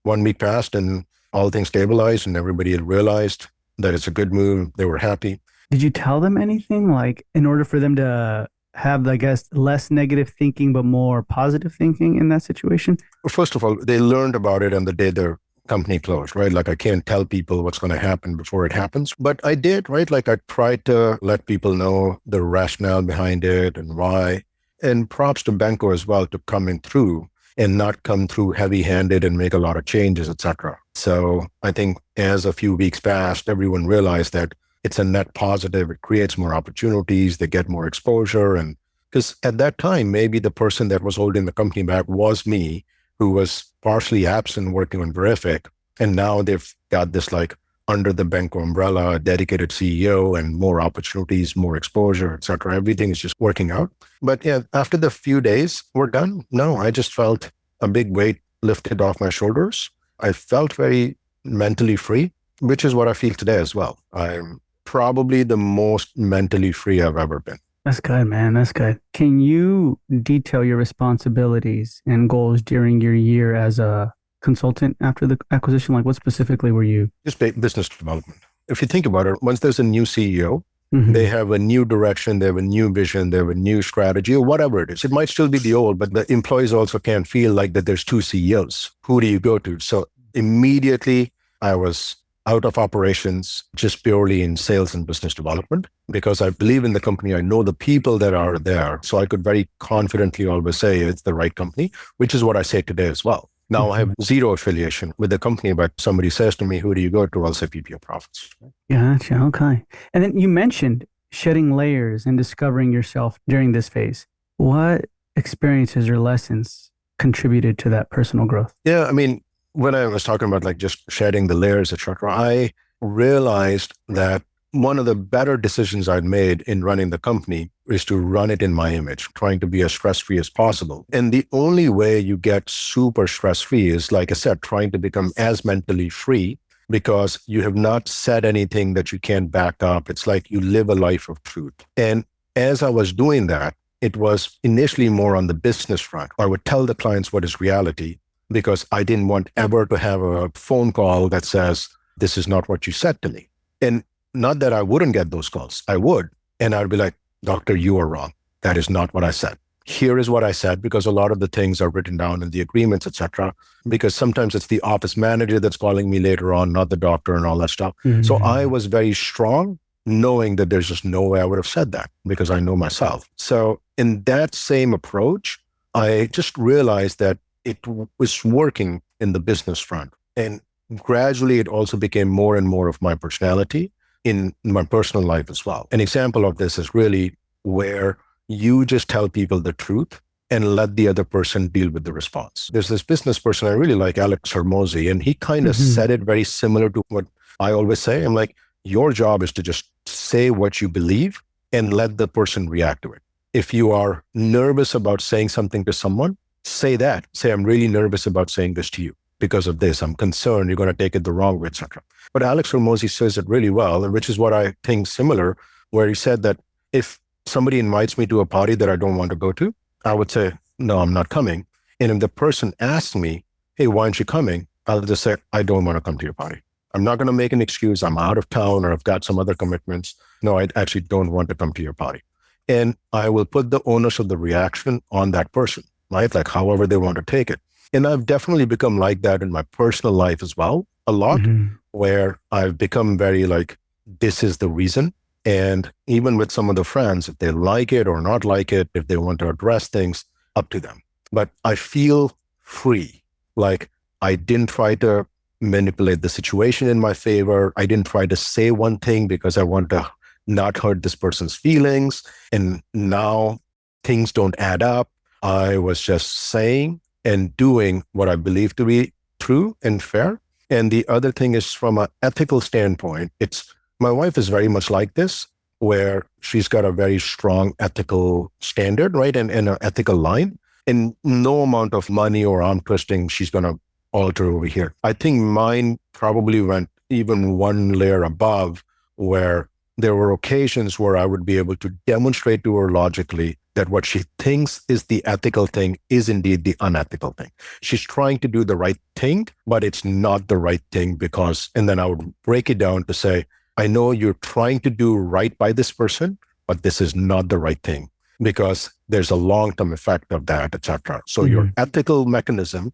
Speaker 2: 1 week passed and all things stabilized and everybody had realized that it's a good move. They were happy.
Speaker 1: Did you tell them anything like in order for them to have, I guess, less negative thinking, but more positive thinking in that situation?
Speaker 2: First of all, they learned about it on the day their company closed, right? Like I can't tell people what's going to happen before it happens, but I did, right? Like I tried to let people know the rationale behind it and why. And props to Benko as well to coming through and not come through heavy-handed and make a lot of changes, etc. So I think as a few weeks passed, everyone realized that it's a net positive. It creates more opportunities. They get more exposure. And because at that time, maybe the person that was holding the company back was me, who was partially absent working on Verific. And now they've got this like under the Benko umbrella, dedicated CEO and more opportunities, more exposure, et cetera. Everything is just working out. But yeah, after the few days were done, no, I just felt a big weight lifted off my shoulders. I felt very mentally free, which is what I feel today as well. I'm probably the most mentally free I've ever been.
Speaker 1: That's good, man. That's good. Can you detail your responsibilities and goals during your year as a consultant after the acquisition? Like, what specifically were you?
Speaker 2: Just business development. If you think about it, once there's a new CEO, they
Speaker 1: Mhm.
Speaker 2: have a new direction, they have a new vision, they have a new strategy, or whatever it is. It might still be the old, but the employees also can't feel like that there's two CEOs. Who do you go to? So immediately I was out of operations, just purely in sales and business development, because I believe in the company. I know the people that are there. So I could very confidently always say it's the right company, which is what I say today as well. Now I have
Speaker 1: Mhm.
Speaker 2: zero affiliation with the company, but somebody says to me, who do you go to? I'll say PPO Profits.
Speaker 1: Gotcha. Okay. And then you mentioned shedding layers and discovering yourself during this phase. What experiences or lessons contributed to that personal growth?
Speaker 2: Yeah, I mean, when I was talking about like just shedding the layers, etc., I realized that one of the better decisions I'd made in running the company is to run it in my image, trying to be as stress-free as possible. And the only way you get super stress-free is, like I said, trying to become as mentally free because you have not said anything that you can't back up. It's like you live a life of truth. And as I was doing that, it was initially more on the business front. I would tell the clients what is reality because I didn't want ever to have a phone call that says, this is not what you said to me. And not that I wouldn't get those calls, I would. And I'd be like, doctor, you are wrong. That is not what I said. Here is what I said, because a lot of the things are written down in the agreements, etc. Because sometimes it's the office manager that's calling me later on, not the doctor and all that stuff. So I
Speaker 1: Mhm.
Speaker 2: was very strong, knowing that there's just no way I would have said that because I know myself. So in that same approach, I just realized that it was working in the business front. And gradually, it also became more and more of my personality in my personal life as well. An example of this is really where you just tell people the truth and let the other person deal with the response. There's this business person I really like, Alex Hermosi, and he kind of
Speaker 1: Mhm.
Speaker 2: said it very similar to what I always say. I'm like, your job is to just say what you believe and let the person react to it. If you are nervous about saying something to someone, say that. Say, I'm really nervous about saying this to you because of this. I'm concerned you're going to take it the wrong way, etc. But Alex Ramosi says it really well, and which is what I think similar, where he said that if somebody invites me to a party that I don't want to go to, I would say, no, I'm not coming. And if the person asks me, hey, why aren't you coming? I'll just say, I don't want to come to your party. I'm not going to make an excuse. I'm out of town or I've got some other commitments. No, I actually don't want to come to your party. And I will put the onus of the reaction on that person, right? Like however they want to take it. And I've definitely become like that in my personal life as well, a lot,
Speaker 1: Mhm.
Speaker 2: where I've become very like, this is the reason. And even with some of the friends, if they like it or not like it, if they want to address things, up to them. But I feel free. Like I didn't try to manipulate the situation in my favor. I didn't try to say one thing because I want to not hurt this person's feelings. And now things don't add up. I was just saying and doing what I believe to be true and fair. And the other thing is from an ethical standpoint, it's my wife is very much like this, where she's got a very strong ethical standard, right? And an ethical line. And no amount of money or arm twisting she's going to alter over here. I think mine probably went even one layer above, where there were occasions where I would be able to demonstrate to her logically that what she thinks is the ethical thing is indeed the unethical thing. She's trying to do the right thing, but it's not the right thing because, and then I would break it down to say, I know you're trying to do right by this person, but this is not the right thing. because there's a long-term effect of that, etc. So your
Speaker 1: Hmm.
Speaker 2: ethical mechanism,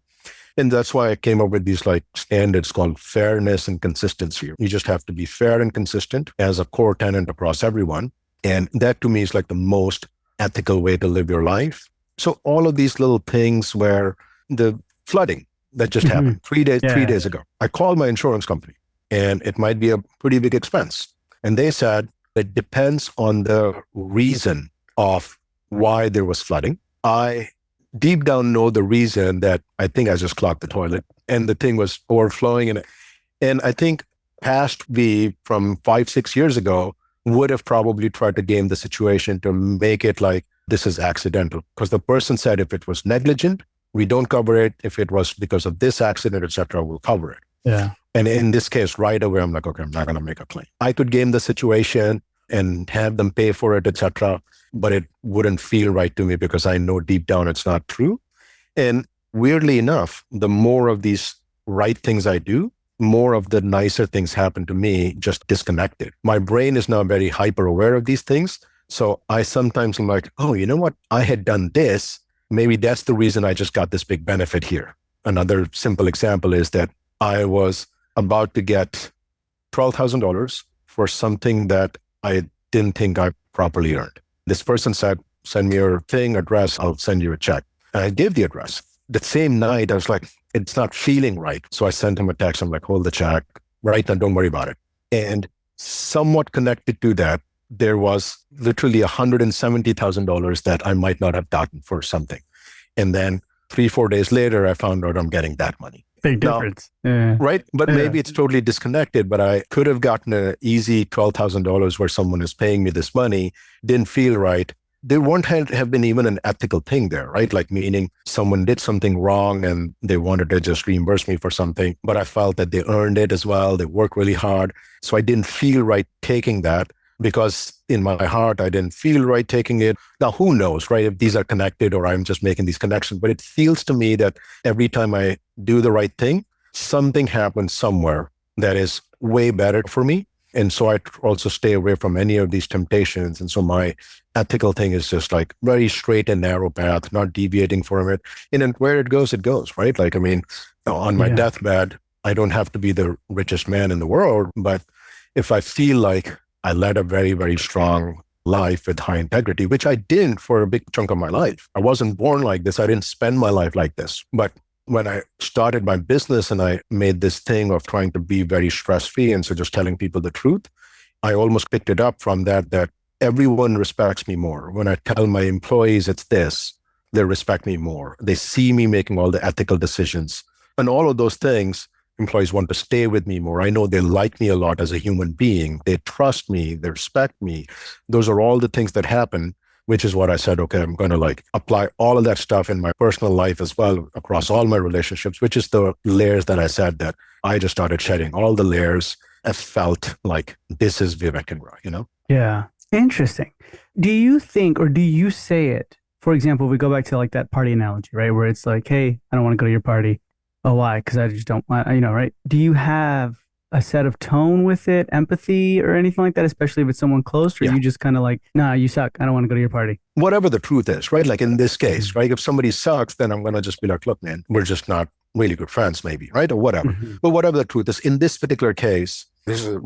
Speaker 2: and that's why I came up with these like standards called fairness and consistency. You just have to be fair and consistent as a core tenet across everyone. And that to me is like the most ethical way to live your life. So all of these little things where the flooding that just
Speaker 1: Hmm.
Speaker 2: happened 3 days, three
Speaker 1: Yeah.
Speaker 2: days ago, I called my insurance company and it might be a pretty big expense. And they said it depends on the reason of why there was flooding. I deep down know the reason that I think I just clogged the toilet and the thing was overflowing. And I think past me from 5, 6 years ago would have probably tried to game the situation to make it like this is accidental. Because the person said if it was negligent, we don't cover it. If it was because of this accident, etc., we'll cover it.
Speaker 1: Yeah.
Speaker 2: And in this case, right away, I'm like, okay, I'm not going to make a claim. I could game the situation and have them pay for it, etc., but it wouldn't feel right to me because I know deep down it's not true. And weirdly enough, the more of these right things I do, more of the nicer things happen to me just disconnected. My brain is now very hyper aware of these things. So I sometimes am like, oh, you know what? I had done this. Maybe that's the reason I just got this big benefit here. Another simple example is that I was about to get $12,000 for something that I didn't think I properly earned. This person said, send me your thing, address, I'll send you a check. And I gave the address. The same night, I was like, it's not feeling right. So I sent him a text. I'm like, hold the check right now, don't worry about it. And somewhat connected to that, there was literally $170,000 that I might not have gotten for something. And then 3, 4 days later, I found out I'm getting that money.
Speaker 1: Big
Speaker 2: Now,
Speaker 1: difference. Yeah.
Speaker 2: right? But
Speaker 1: Yeah.
Speaker 2: maybe it's totally disconnected. But I could have gotten an easy $12,000 where someone is paying me this money, didn't feel right. There won't have been even an ethical thing there, right? Like meaning someone did something wrong and they wanted to just reimburse me for something, but I felt that they earned it as well. They worked really hard. So I didn't feel right taking that because in my heart, I didn't feel right taking it. Now, who knows, right? If these are connected or I'm just making these connections, but it feels to me that every time I do the right thing, something happens somewhere that is way better for me. And so I also stay away from any of these temptations. And so my ethical thing is just like very straight and narrow path, not deviating from it. And then where it goes, right? Like, I mean, on my
Speaker 1: Yeah.
Speaker 2: deathbed, I don't have to be the richest man in the world, but if I feel like I led a very, very strong life with high integrity, which I didn't for a big chunk of my life. I wasn't born like this. I didn't spend my life like this. But when I started my business and I made this thing of trying to be very stress-free and so just telling people the truth, I almost picked it up from that everyone respects me more. When I tell my employees it's this, they respect me more. They see me making all the ethical decisions. And all of those things, employees want to stay with me more. I know they like me a lot as a human being. They trust me, they respect me. Those are all the things that happen, which is what I said, okay, I'm going to like apply all of that stuff in my personal life as well across all my relationships, which is the layers that I said that I just started shedding all the layers. I felt like this is Vivek Kinra, you know?
Speaker 1: Yeah. Interesting. Do you think, or do you say it? For example, we go back to like that party analogy, right? Where it's like, hey, I don't want to go to your party. Oh, why? Because I just don't want, right? Do you have a set of tone with it, empathy or anything like that, especially if it's someone close, or
Speaker 2: Yeah.
Speaker 1: you just kind of like, nah, you suck. I don't want to go to your party.
Speaker 2: Whatever the truth is, right? Like in this case,
Speaker 1: Mhm.
Speaker 2: right? If somebody sucks, then I'm going to just be like, look, man, we're just not really good friends, maybe, right? Or whatever.
Speaker 1: Mhm.
Speaker 2: But whatever the truth is, in this particular case, this is a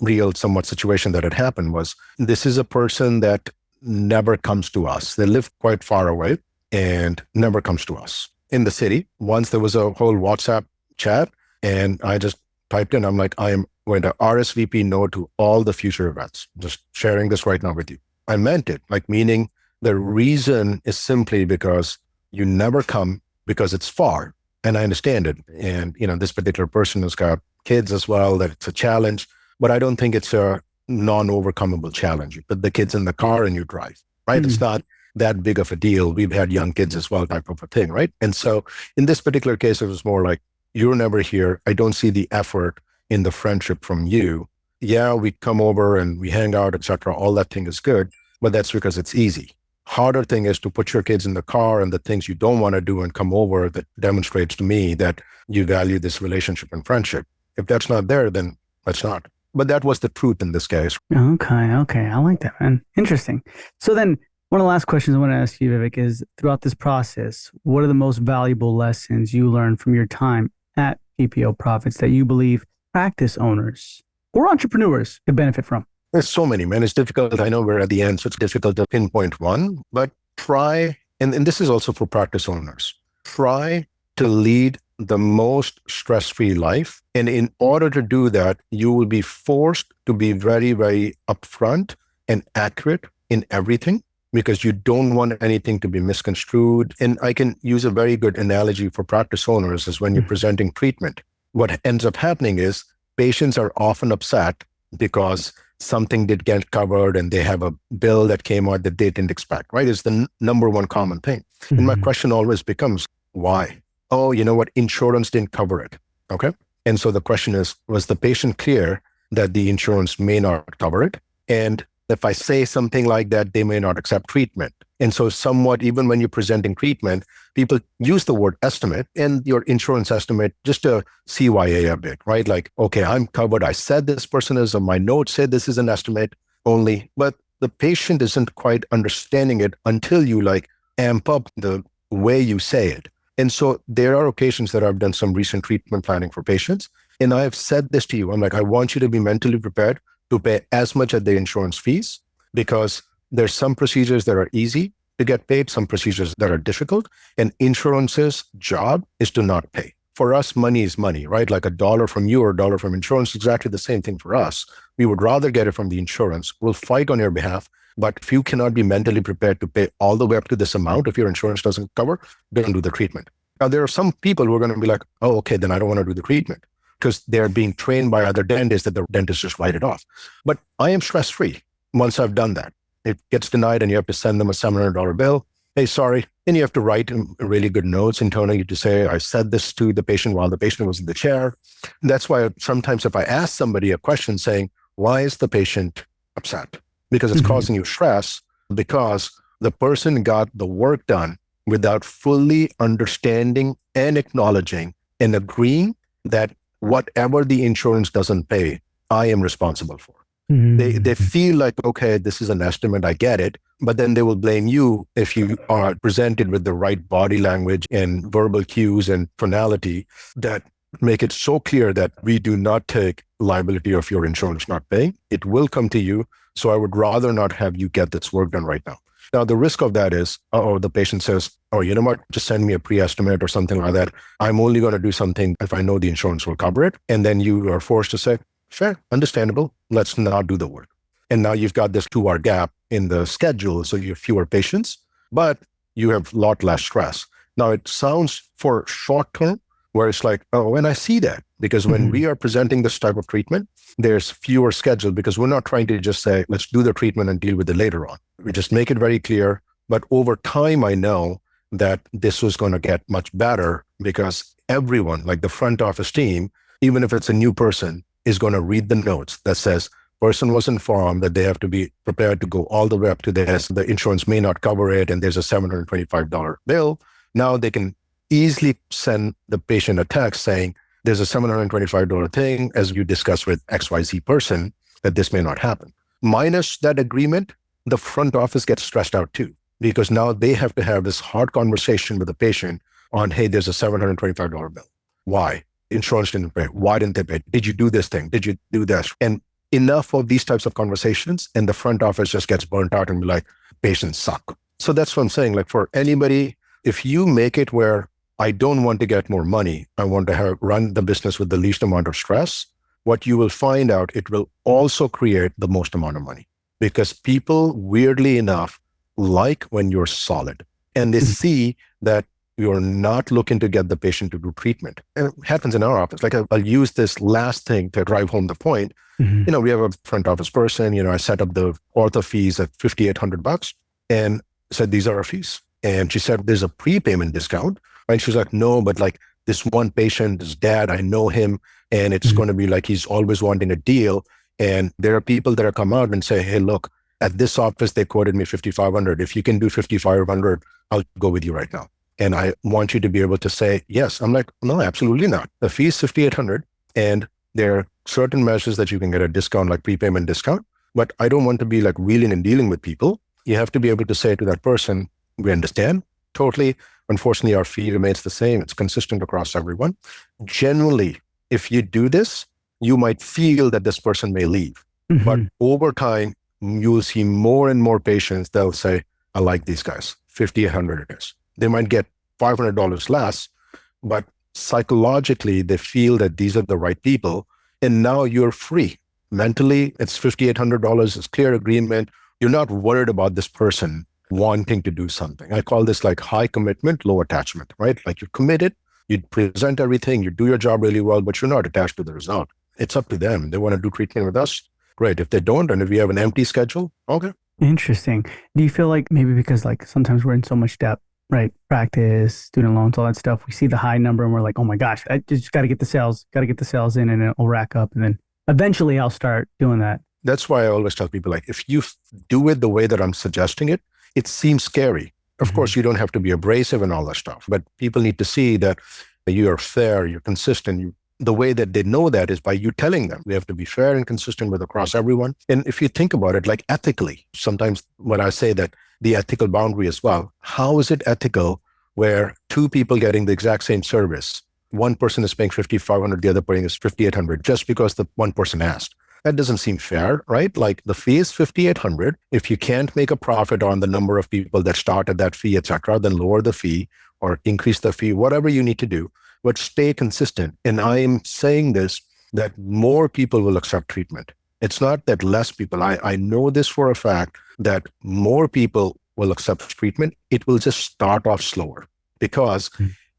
Speaker 2: real somewhat situation that had happened was this is a person that never comes to us. They live quite far away and never comes to us in the city. Once there was a whole WhatsApp chat and I just typed in, I'm like, I am going to RSVP no to all the future events. Just sharing this right now with you. I meant it, like meaning the reason is simply because you never come because it's far. And I understand it. And, this particular person has got kids as well, that it's a challenge, but I don't think it's a non-overcomable challenge. You put the kids in the car and you drive, right? It's
Speaker 1: Mhm.
Speaker 2: not that big of a deal. We've had young kids as well, type of a thing, right? And so in this particular case, it was more like, you're never here. I don't see the effort in the friendship from you. Yeah, we come over and we hang out, etc. All that thing is good, but that's because it's easy. Harder thing is to put your kids in the car and the things you don't want to do and come over that demonstrates to me that you value this relationship and friendship. If that's not there, then that's not. But that was the truth in this case.
Speaker 1: Okay, okay. I like that, man. Interesting. So then One of the last questions I want to ask you, Vivek, is throughout this process, what are the most valuable lessons you learned from your time at PPO Profits that you believe practice owners or entrepreneurs could benefit from?
Speaker 2: There's so many, man. It's difficult. I know we're at the end, so it's difficult to pinpoint one, but try, and this is also for practice owners, try to lead the most stress-free life. And in order to do that, you will be forced to be very, very upfront and accurate in everything because you don't want anything to be misconstrued. And I can use a very good analogy for practice owners is when you're presenting treatment. What ends up happening is patients are often upset because something did get covered and they have a bill that came out that they didn't expect, right? It's the number one common thing. And my question always becomes, why? Oh, you know what? Insurance didn't cover it. Okay. And so the question is, was the patient clear that the insurance may not cover it? And if I say something like that, they may not accept treatment. And so somewhat, even when you're presenting treatment, people use the word estimate and your insurance estimate just to CYA a bit, right? Like, okay, I'm covered. I said this person is, or my note said this is an estimate only, but the patient isn't quite understanding it until you like amp up the way you say it. And so there are occasions that I've done some recent treatment planning for patients. And I've said this to you. I'm like, I want you to be mentally prepared to pay as much as the insurance fees because there's some procedures that are easy to get paid, some procedures that are difficult. And insurance's job is to not pay. For us, money is money, right? Like a dollar from you or a dollar from insurance, exactly the same thing for us. We would rather get it from the insurance. We'll fight on your behalf. But if you cannot be mentally prepared to pay all the way up to this amount, if your insurance doesn't cover, don't do the treatment. Now, there are some people who are going to be like, oh, okay, then I don't want to do the treatment because they're being trained by other dentists that the dentist just write it off. But I am stress-free once I've done that. It gets denied and you have to send them a $700 bill. Hey, sorry. And you have to write really good notes internally to say, I said this to the patient while the patient was in the chair. That's why sometimes if I ask somebody a question saying, why is the patient upset? Because it's causing you stress because the person got the work done without fully understanding and acknowledging and agreeing that whatever the insurance doesn't pay, I am responsible for. They feel like, okay, this is an estimate, I get it, but then they will blame you if you are presented with the right body language and verbal cues and tonality that make it so clear that we do not take liability of your insurance not paying. It will come to you. So I would rather not have you get this work done right now. Now, the risk of that is, the patient says, oh, you know what, just send me a pre-estimate or something like that. I'm only going to do something if I know the insurance will cover it. And then you are forced to say, fair, understandable, let's not do the work. And now you've got this 2-hour gap in the schedule, so you have fewer patients, but you have a lot less stress. Now, it sounds for short term, where it's like, oh, and I see that, because when we are presenting this type of treatment, there's fewer schedule because we're not trying to just say, let's do the treatment and deal with it later on. We just make it very clear. But over time, I know that this was going to get much better because everyone, like the front office team, even if it's a new person, is going to read the notes that says, person was informed that they have to be prepared to go all the way up to this. The insurance may not cover it, and there's a $725 bill. Now they can easily send the patient a text saying, there's a $725 thing, as you discussed with XYZ person, that this may not happen. Minus that agreement, the front office gets stressed out too, because now they have to have this hard conversation with the patient on, hey, there's a $725 bill. Why? Insurance didn't pay. Why didn't they pay? Did you do this thing? Did you do this? And enough of these types of conversations, and the front office just gets burnt out and be like, patients suck. So that's what I'm saying. Like for anybody, if you make it where I don't want to get more money, I want to run the business with the least amount of stress, what you will find out, it will also create the most amount of money, because people, weirdly enough, like when you're solid and they see that you're not looking to get the patient to do treatment. And it happens in our office. Like I'll use this last thing to drive home the point. We have a front office person, I set up the ortho fees at $5,800 and said, these are our fees. And she said, there's a prepayment discount. And she was like, no, but like this one patient, his dad, I know him, and it's going to be like, he's always wanting a deal. And there are people that have come out and say, hey, look, at this office, they quoted me $5,500. If you can do $5,500, I'll go with you right now. And I want you to be able to say, yes. I'm like, no, absolutely not. The fee is $5,800. And there are certain measures that you can get a discount, like prepayment discount. But I don't want to be like wheeling and dealing with people. You have to be able to say to that person, we understand totally. Unfortunately, our fee remains the same. It's consistent across everyone. Generally, if you do this, you might feel that this person may leave. But
Speaker 1: Hmm.
Speaker 2: over time, you'll see more and more patients. They'll say, I like these guys, 5,800 it is. They might get $500 less, but psychologically, they feel that these are the right people. And now you're free. Mentally, it's $5,800. It's clear agreement. You're not worried about this person wanting to do something. I call this like high commitment, low attachment, right? Like you're committed, you present everything, you do your job really well, but you're not attached to the result. It's up to them. They want to do treatment with us. Great. If they don't, and if we have an empty schedule, okay.
Speaker 1: Interesting. Do you feel like maybe because like sometimes we're in so much debt, right? Practice, student loans, all that stuff. We see the high number and we're like, oh my gosh, I just got to get the sales in and it'll rack up. And then eventually I'll start doing that.
Speaker 2: That's why I always tell people like, if you do it the way that I'm suggesting it, it seems scary. Of
Speaker 1: Hmm.
Speaker 2: course, you don't have to be abrasive and all that stuff, but people need to see that you are fair, you're consistent. The way that they know that is by you telling them. We have to be fair and consistent with across everyone. And if you think about it, like ethically, sometimes when I say that the ethical boundary as well, how is it ethical where two people getting the exact same service, one person is paying 5,500, the other paying is 5,800 just because the one person asked? That doesn't seem fair, right? Like the fee is 5,800. If you can't make a profit on the number of people that start at that fee, etc., then lower the fee or increase the fee, whatever you need to do, but stay consistent. And I am saying this that more people will accept treatment. It's not that less people. I know this for a fact that more people will accept treatment. It will just start off slower because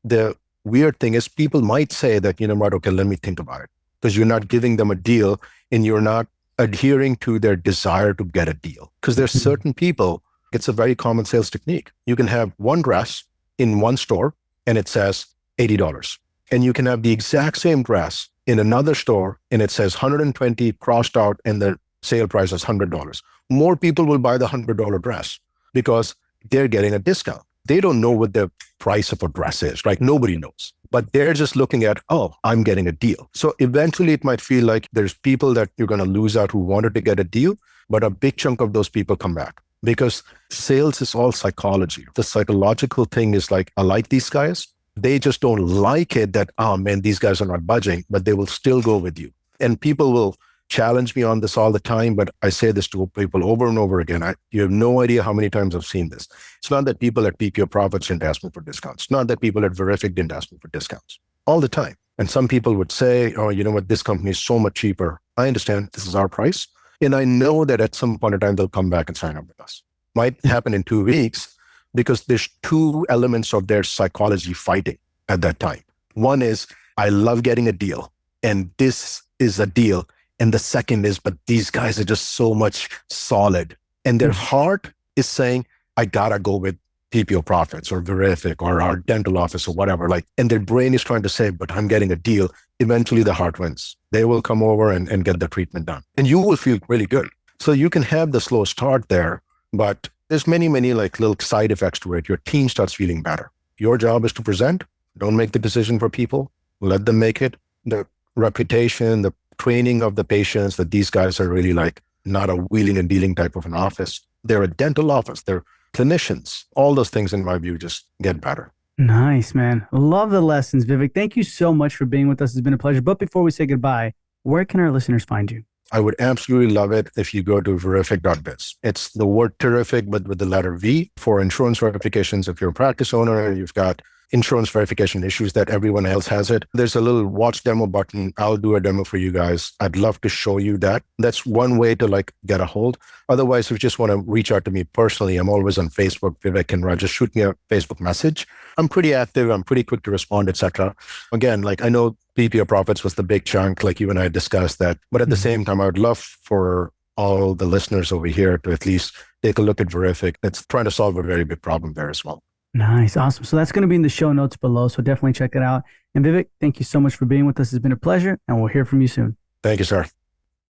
Speaker 2: the weird thing is people might say that, you know what, okay, let me think about it because you're not giving them a deal and you're not adhering to their desire to get a deal. Because there's certain people, it's a very common sales technique. You can have one dress in one store and it says $80. And you can have the exact same dress in another store and it says 120 crossed out and the sale price is $100. More people will buy the $100 dress because they're getting a discount. They don't know what the price of a dress is, right? Nobody knows. But they're just looking at, oh, I'm getting a deal. So eventually it might feel like there's people that you're going to lose out who wanted to get a deal, but a big chunk of those people come back because sales is all psychology. The psychological thing is like, I like these guys. They just don't like it that, oh man, these guys are not budging, but they will still go with you. And people will challenge me on this all the time, but I say this to people over and over again. You have no idea how many times I've seen this. It's not that people at PPO Profits didn't ask me for discounts. It's not that people at Verific didn't ask me for discounts. All the time. And some people would say, oh, you know what, this company is so much cheaper. I understand this is our price. And I know that at some point in time, they'll come back and sign up with us. Might happen in 2 weeks because there's two elements of their psychology fighting at that time. One is, I love getting a deal. And this is a deal. And the second is, but these guys are just so much solid. And their heart is saying, I gotta go with PPO Profits or Verific or our dental office or whatever. Like, and their brain is trying to say, but I'm getting a deal. Eventually the heart wins. They will come over and get the treatment done. And you will feel really good. So you can have the slow start there, but there's many like little side effects to it. Your team starts feeling better. Your job is to present. Don't make the decision for people. Let them make it. The reputation, the training of the patients that these guys are really like not a wheeling and dealing type of an office. They're a dental office. They're clinicians. All those things, in my view, just get better.
Speaker 1: Nice, man. Love the lessons, Vivek. Thank you so much for being with us. It's been a pleasure. But before we say goodbye, where can our listeners find you?
Speaker 2: I would absolutely love it if you go to verific.biz. It's the word terrific, but with the letter V for insurance verifications. If you're a practice owner and you've got insurance verification issues that everyone else has it, there's a little watch demo button. I'll do a demo for you guys. I'd love to show you that. That's one way to like get a hold. Otherwise, if you just want to reach out to me personally, I'm always on Facebook, Vivek Kinra. Just shoot me a Facebook message. I'm pretty active. I'm pretty quick to respond, etc. Again, like I know PPO Profits was the big chunk, like you and I discussed that. But at the same time, I would love for all the listeners over here to at least take a look at Verific. That's trying to solve a very big problem there as well.
Speaker 1: Nice. Awesome. So that's going to be in the show notes below. So definitely check it out. And Vivek, thank you so much for being with us. It's been a pleasure, and we'll hear from you soon.
Speaker 2: Thank you, sir.